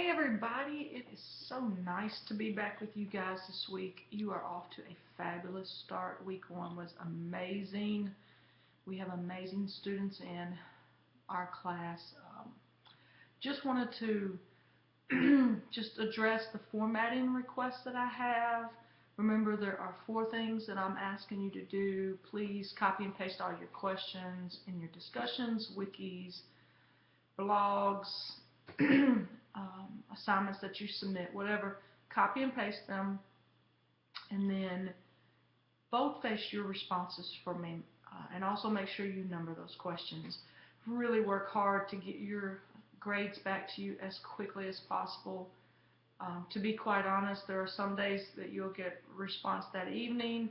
Hey everybody, it is so nice to be back with you guys this week. You are off to a fabulous start. Week 1 was amazing. We have amazing students in our class. Just wanted to just address the formatting requests that I have. Remember, there are 4 things that I'm asking you to do. Please copy and paste all your questions in your discussions, wikis, blogs, assignments that you submit, whatever. Copy and paste them, and then boldface your responses for me, and also make sure you number those questions. Really work hard to get your grades back to you as quickly as possible. To be quite honest, there are some days that you'll get response that evening,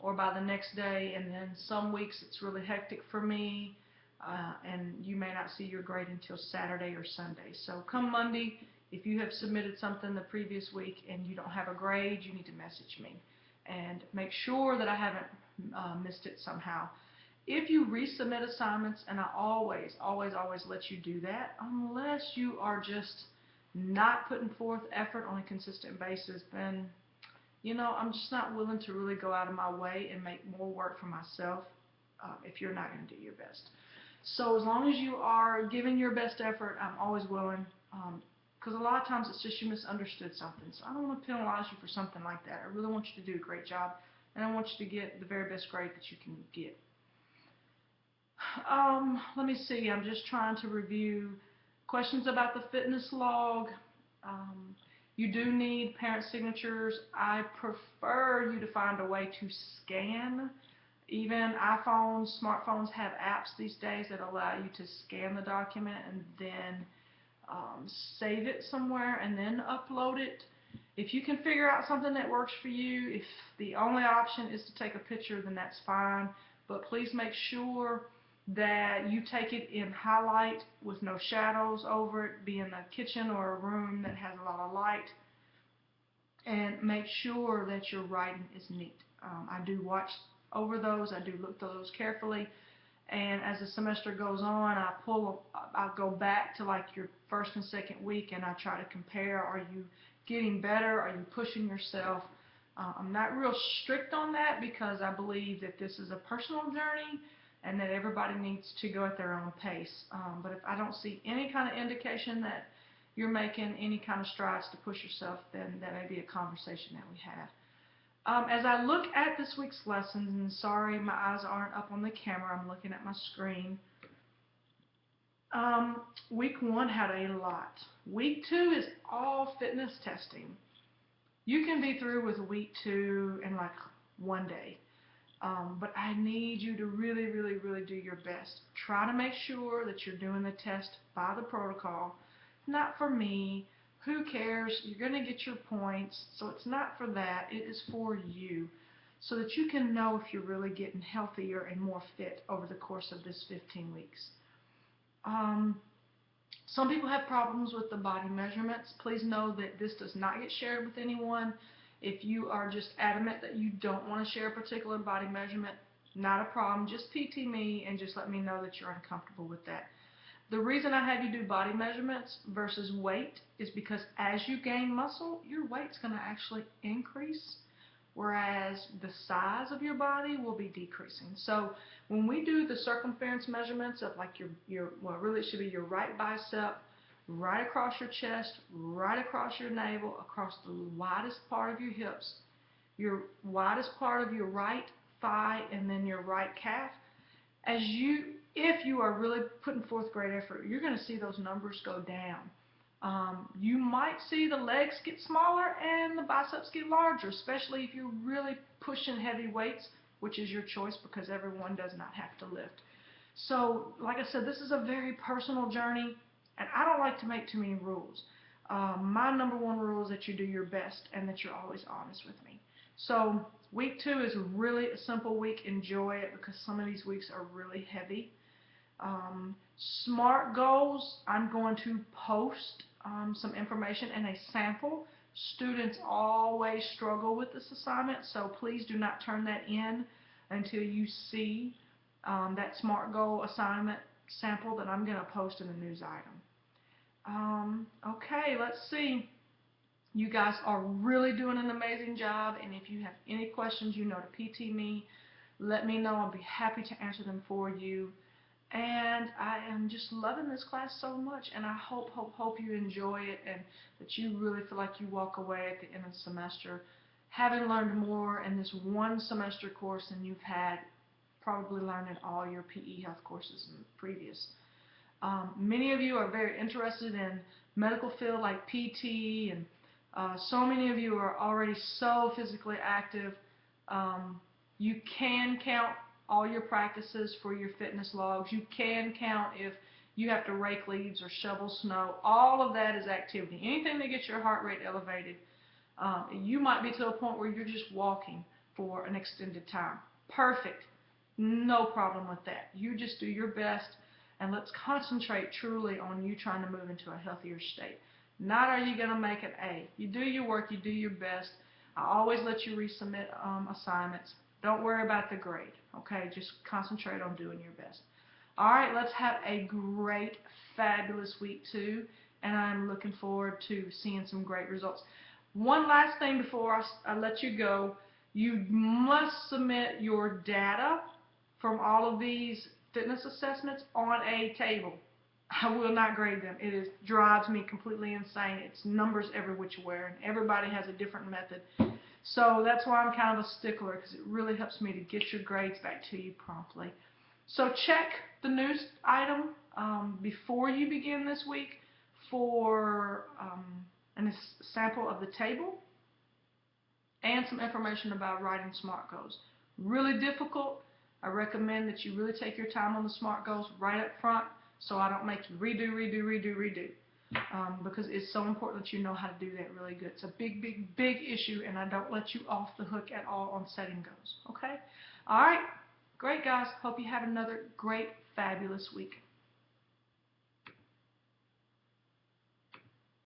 or by the next day, and then some weeks it's really hectic for me, and you may not see your grade until Saturday or Sunday. So come Monday, if you have submitted something the previous week and you don't have a grade, you need to message me and make sure that I haven't missed it somehow. If you resubmit assignments, and I always let you do that, unless you are just not putting forth effort on a consistent basis, then I'm just not willing to really go out of my way and make more work for myself if you're not going to do your best. So as long as you are giving your best effort, I'm always willing, because a lot of times it's just you misunderstood something. So I don't want to penalize you for something like that. I really want you to do a great job, and I want you to get the very best grade that you can get. Let me see. I'm just trying to review questions about the fitness log. You do need parent signatures. I prefer you to find a way to scan. Even iPhones, smartphones have apps these days that allow you to scan the document and then save it somewhere and then upload it. If you can figure out something that works for you, if the only option is to take a picture, then that's fine. But please make sure that you take it in highlight with no shadows over it, be in a kitchen or a room that has a lot of light, and make sure that your writing is neat. I do watch over those, I do look through those carefully, and as the semester goes on, I go back to like your first and second week, and I try to compare. Are you getting better? Are you pushing yourself? I'm not real strict on that because I believe that this is a personal journey and that everybody needs to go at their own pace. But if I don't see any kind of indication that you're making any kind of strides to push yourself, then that may be a conversation that we have. As I look at this week's lessons, and sorry my eyes aren't up on the camera, I'm looking at my screen. Week 1 had a lot. Week 2 is all fitness testing. You can be through with week 2 in like one day. But I need you to really do your best. Try to make sure that you're doing the test by the protocol. Not for me. Who cares? You're going to get your points. So it's not for that. It is for you. So that you can know if you're really getting healthier and more fit over the course of this 15 weeks. Some people have problems with the body measurements. Please know that this does not get shared with anyone. If you are just adamant that you don't want to share a particular body measurement, not a problem. Just PT me and just let me know that you're uncomfortable with that. The reason I have you do body measurements versus weight is because as you gain muscle, your weight's going to actually increase, whereas the size of your body will be decreasing. So when we do the circumference measurements of like well, really it should be your right bicep, right across your chest, right across your navel, across the widest part of your hips, your widest part of your right thigh, and then your right calf. If you are really putting forth great effort, you're going to see those numbers go down. You might see the legs get smaller and the biceps get larger, especially if you're really pushing heavy weights, which is your choice because everyone does not have to lift. So, like I said, this is a very personal journey, and I don't like to make too many rules. My number one rule is that you do your best and that you're always honest with me. So, week 2 is really a simple week. Enjoy it because some of these weeks are really heavy. SMART goals, I'm going to post some information and a sample. Students always struggle with this assignment, so please do not turn that in until you see that SMART goal assignment sample that I'm going to post in the news item. Okay, let's see. You guys are really doing an amazing job, and if you have any questions, you know to PT me. Let me know. I'll be happy to answer them for you. And I am just loving this class so much, and I hope you enjoy it, and that you really feel like you walk away at the end of the semester having learned more in this one semester course than you've had probably learned in all your PE health courses in the previous. Many of you are very interested in medical field like PT, and so many of you are already so physically active. You can count all your practices for your fitness logs. You can count if you have to rake leaves or shovel snow. All of that is activity. Anything that gets your heart rate elevated. You might be to a point where you're just walking for an extended time. Perfect. No problem with that. You just do your best, and let's concentrate truly on you trying to move into a healthier state. Not are you going to make an A. You do your work, you do your best. I always let you resubmit assignments. Don't worry about the grade, okay? Just concentrate on doing your best. All right, let's have a great, fabulous week 2, and I'm looking forward to seeing some great results. One last thing before I let you go. You must submit your data from all of these fitness assessments on a table. I will not grade them. It drives me completely insane. It's numbers every which way, and everybody has a different method. So that's why I'm kind of a stickler, because it really helps me to get your grades back to you promptly. So check the news item before you begin this week for a sample of the table and some information about writing SMART goals. Really difficult. I recommend that you really take your time on the SMART goals right up front, so I don't make you redo. Because it's so important that you know how to do that really good. It's a big issue, and I don't let you off the hook at all on setting goals. Okay? All right. Great, guys. Hope you have another great, fabulous week.